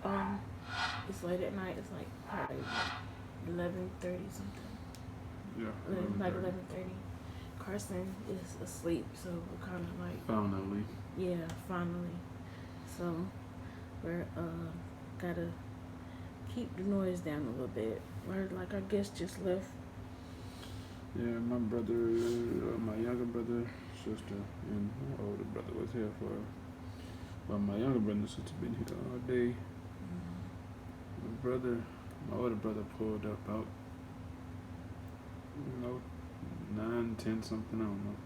Um, it's late at night. It's like probably 11:30 something. Yeah, Like 11:30. 11:30. Carson is asleep, so we're kind of like, Finally. yeah, finally. So we're gotta keep the noise down a little bit. We're like our guest just left. Yeah, my brother, my younger brother, sister, and my older brother was here for. Well, my younger brother and sister been here all day. My older brother pulled up about, 9, 10 something. I don't know.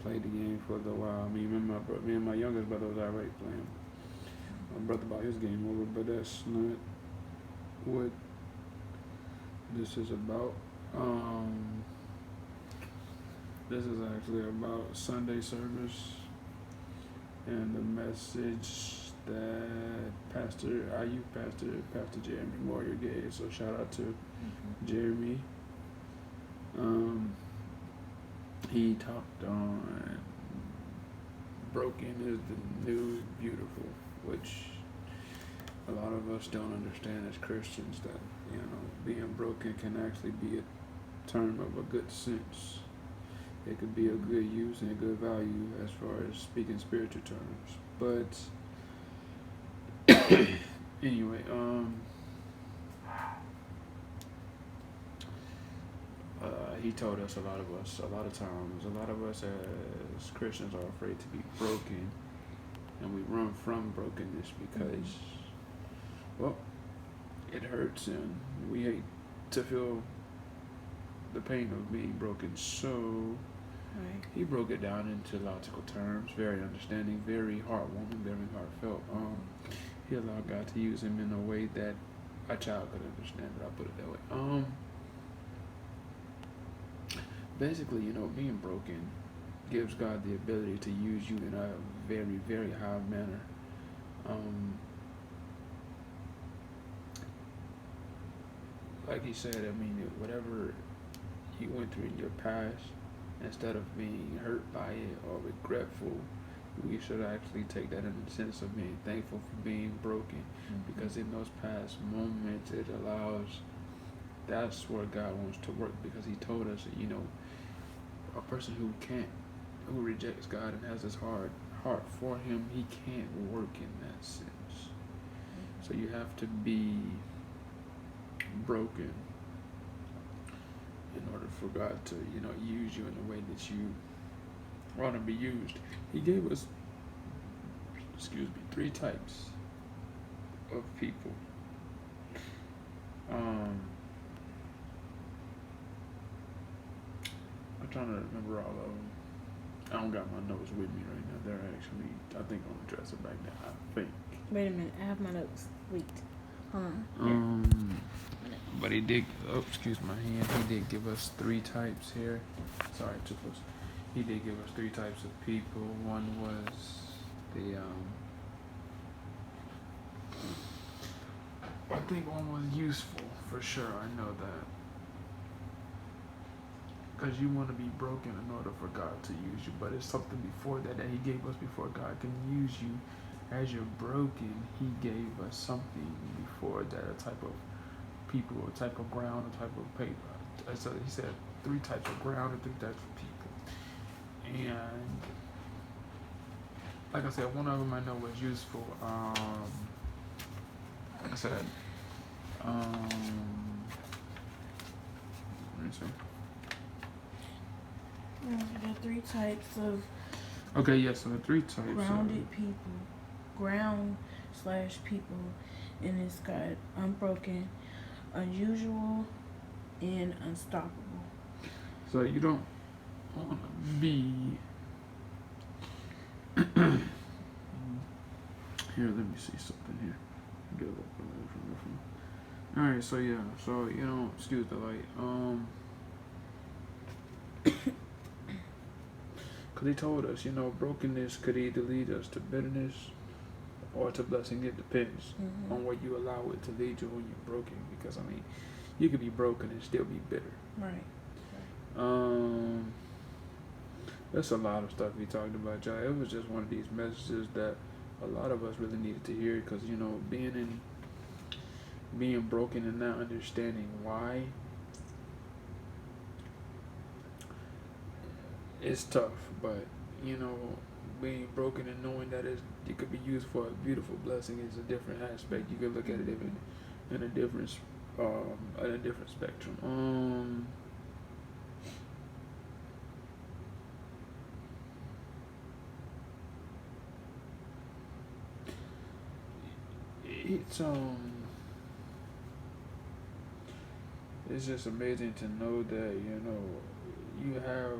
Played the game for a little while. Me and my youngest brother was already playing. My brother bought his game over, but that's not what this is about. This is actually about Sunday service and the message that our youth Pastor Jeremy Moyer gave. So shout out to Jeremy. He talked on broken is the new beautiful, which a lot of us don't understand as Christians, that being broken can actually be a term of a good sense. It could be a good use and a good value as far as speaking spiritual terms. But anyway, he told us a lot of us as Christians are afraid to be broken, and we run from brokenness because, well, it hurts and we hate to feel the pain of being broken. So he broke it down into logical terms, very understanding, very heartwarming, very heartfelt. He allowed God to use him in a way that a child could understand it. I'll put it that way. Basically, being broken gives God the ability to use you in a very, very high manner. Like he said, whatever you went through in your past, instead of being hurt by it or regretful, we should actually take that in the sense of being thankful for being broken, because in those past moments, that's where God wants to work, because he told us, a person who rejects God and has his heart for him, he can't work in that sense. So you have to be broken in order for God to, use you in the way that you want to be used. He gave us, 3 types of people. I'm trying to remember all of them. I don't got my notes with me right now. They're actually, I think, on the dresser right now. I think. Wait a minute, I have my notes. Wait, hold on. But he did. Oh, excuse my hand. He did give us 3 types here. Sorry, too close. He did give us 3 types of people. One was the I think one was useful for sure. I know that. Because you want to be broken in order for God to use you. But it's something before that he gave us before God can use you. As you're broken, he gave us something before that, a type of people, a type of ground, a type of paper. So he said 3 types of ground and 3 types of people. And like I said, one of them I know was useful. Like I said, let me see. There are 3 types of. Okay, yes, so the 3 types. Grounded people, ground/people, and it's got unbroken, unusual, and unstoppable. So you don't want to be. Here, let me see something here. Get a little from. All right, so yeah, so excuse the light. Because he told us, brokenness could either lead us to bitterness or to blessing. It depends on where you allow it to lead you when you're broken. Because, you could be broken and still be bitter. Right. There's a lot of stuff we talked about, y'all. It was just one of these messages that a lot of us really needed to hear it, because being broken and not understanding why, it's tough. But being broken and knowing that it could be used for a beautiful blessing is a different aspect. You could look at it in a different spectrum. It's it's just amazing to know that you have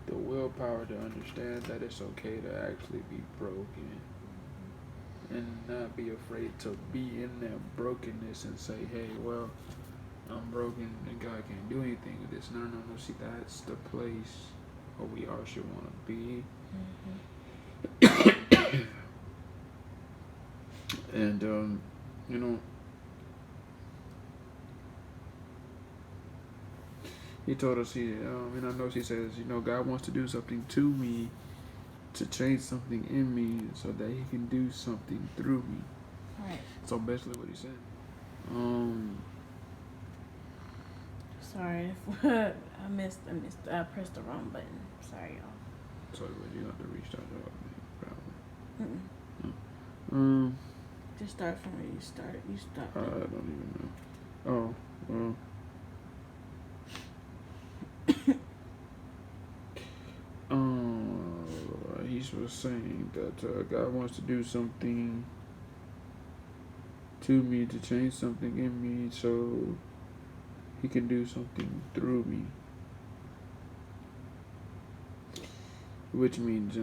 the willpower to understand that it's okay to actually be broken, and not be afraid to be in that brokenness and say, hey, well, I'm broken and God can't do anything with this. No. See, that's the place where we all should want to be. And he told us, in our notes, he says, God wants to do something to me, to change something in me, so that He can do something through me. Right. So basically, what he said. Sorry, I pressed the wrong button. Sorry, y'all. Sorry, but you have to restart the Mm-mm. Just start from where you started. You stopped. I don't even know. Oh, well. He was saying that God wants to do something to me, to change something in me, so He can do something through me. Which means,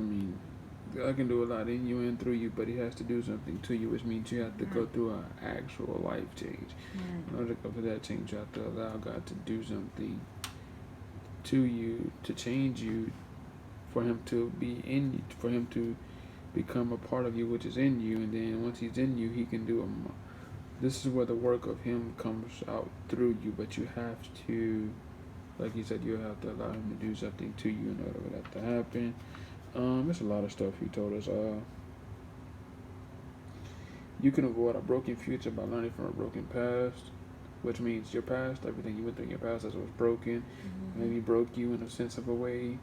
God can do a lot in you and through you, but He has to do something to you, which means you have to go through an actual life change. In order to go through that change, you have to allow God to do something to you, to change you, for Him to be in you, for Him to become a part of you, which is in you. And then once He's in you, He can do this is where the work of Him comes out through you. But you have to, like He said, you have to allow Him to do something to you in order for that to happen. There's a lot of stuff He told us. You can avoid a broken future by learning from a broken past, which means your past, everything you went through in your past that was broken, maybe broke you in a sense of a way.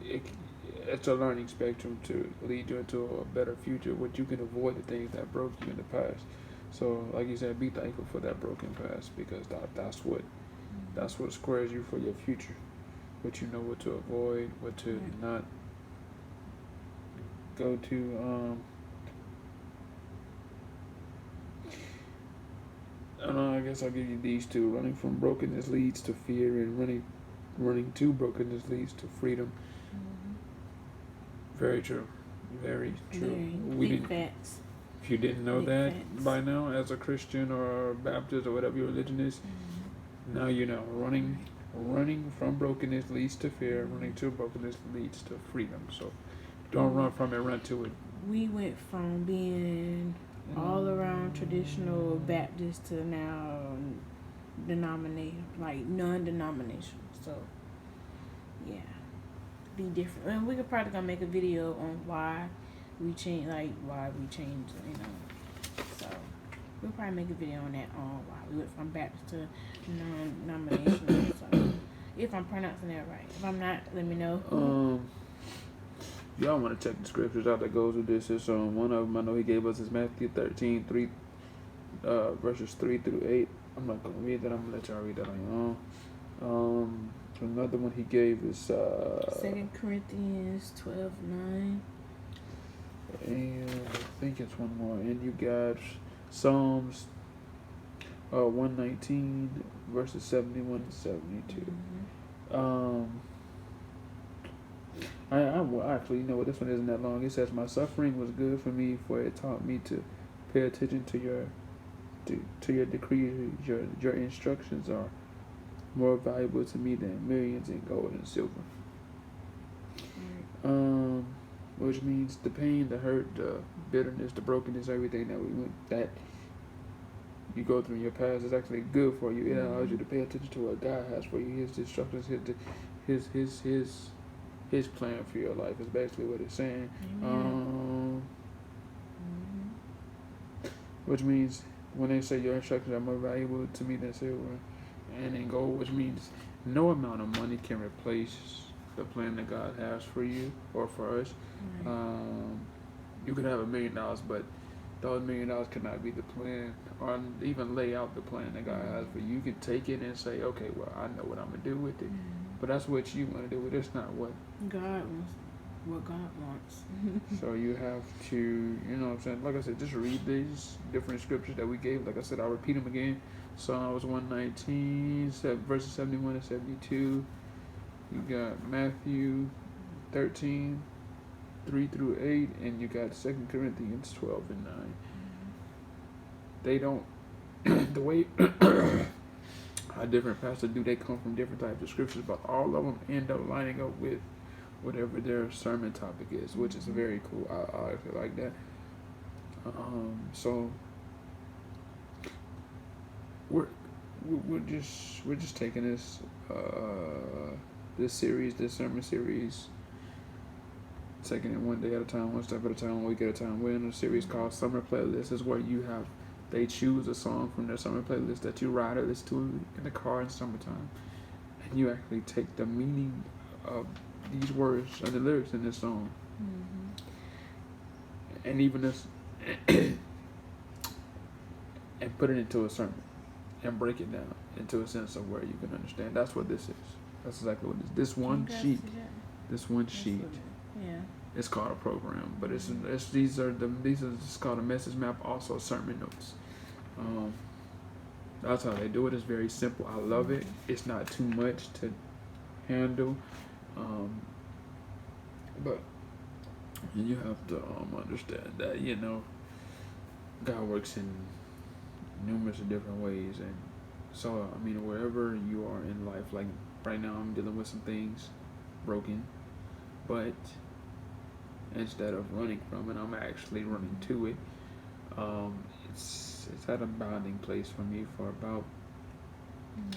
It's a learning spectrum to lead you into a better future, which you can avoid the things that broke you in the past. So, like you said, be thankful for that broken past, because that's what squares you for your future. What you know what to avoid, what to not go to. I guess I'll give you these two. Running from brokenness leads to fear, and running to brokenness leads to freedom. Very true. Very true. Big facts. If you didn't know that by now, as a Christian or Baptist or whatever your religion is, now you know. Running from brokenness leads to fear. Running to brokenness leads to freedom. So don't run from it, run to it. We went from being all around traditional Baptist to now non-denominational. So yeah, be different. And we could probably gonna make a video on why we changed. So we'll probably make a video on that, on why we went from Baptist to non-denominational. So if I'm pronouncing that right, if I'm not, let me know. Y'all want to check the scriptures out that goes with this. It's one of them I know he gave us is Matthew 13, verses 3 through 8. I'm not going to read that. I'm going to let y'all read that on your own. Another one he gave is 2 Corinthians 12:9. And I think it's one more. And you got Psalms 119, verses 71 to 72. I actually, you know what, this one isn't that long. It says, my suffering was good for me, for it taught me to pay attention to your decrees. Your instructions are more valuable to me than millions in gold and silver. Which means the pain, the hurt, the bitterness, the brokenness, everything that you go through in your past is actually good for you. It allows you to pay attention to what God has for you, His instructions, His plan for your life is basically what it's saying. Amen. Which means when they say your instructions are more valuable to me than silver and in gold, which means no amount of money can replace the plan that God has for you or for us. Right. You could have $1 million, but those $1 million cannot be the plan or even lay out the plan that God has for you. You can take it and say, okay, well, I know what I'm going to do with it. But that's what you want to do with it. It's not what God wants. What God wants. So you have to, you know what I'm saying? Like I said, just read these different scriptures that we gave. Like I said, I'll repeat them again. Psalms 119, verses 71 and 72. You got Matthew 13, 3 through 8. And you got 2 Corinthians 12 and 9. They don't, the way how different pastors do, they come from different types of scriptures, but all of them end up lining up with whatever their sermon topic is, which is very cool. I feel like that. So we're just taking this this sermon series, taking it one day at a time, one step at a time, one week at a time. We're in a series called Summer Playlist. This is where they choose a song from their summer playlist that you ride or listen to in the car in summertime, and you actually take the meaning of these words and the lyrics in this song, and even this, and put it into a sermon, and break it down into a sense of where you can understand. That's what this is. That's exactly what it is. This one sheet. Yeah. It's called a program, but these are just called a message map. Also sermon notes. That's how they do it. It's very simple. I love it. It's not too much to handle. But you have to understand that, you know, God works in numerous different ways. And so, I mean, wherever you are in life, like right now I'm dealing with some things broken, but instead of running from it, I'm actually running to it. It's at a bonding place for me for about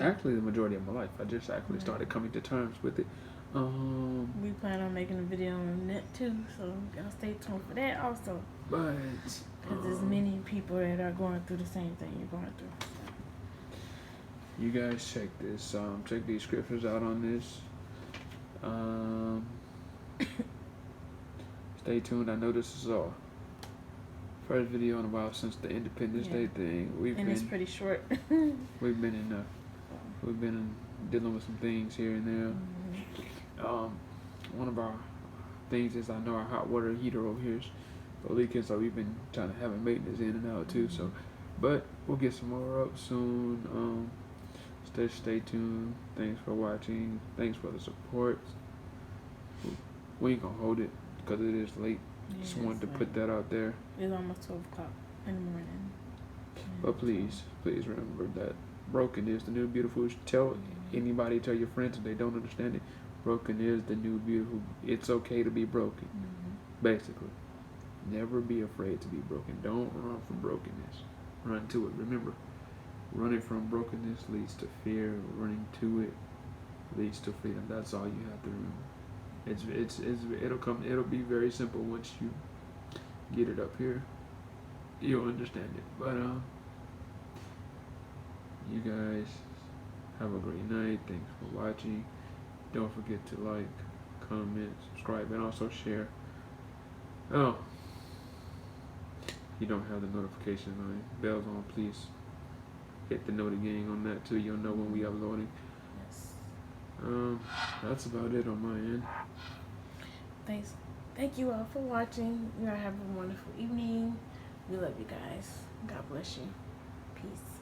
actually the majority of my life. I just actually started coming to terms with it. We plan on making a video on that too, so y'all stay tuned for that also. But because there's many people that are going through the same thing you're going through. So. You guys check this. Check these scriptures out on this. Stay tuned. I know this is our first video in a while since the Independence Day thing. It's pretty short. We've been dealing with some things here and there. One of our things is I know our hot water heater over here is leaking, so we've been trying to have a maintenance in and out too. So, but we'll get some more up soon. Stay tuned. Thanks for watching. Thanks for the support. We ain't gonna hold it because it is late. Just wanted to put that out there. It's almost 12 o'clock in the morning. But please remember that broken is the new beautiful. Tell your friends if they don't understand it. Broken is the new beautiful. It's okay to be broken. Basically, never be afraid to be broken. Don't run from brokenness. Run to it. Remember, running from brokenness leads to fear. Running to it leads to freedom. That's all you have to remember. It'll be very simple once you get it up here. You'll understand it. But you guys have a great night. Thanks for watching. Don't forget to like, comment, subscribe, and also share. Oh, you don't have the notification bells on, please hit the notification on that too. You'll know when we uploading. Yes. That's about it on my end. Thanks. Thank you all for watching. You all have a wonderful evening. We love you guys. God bless you. Peace.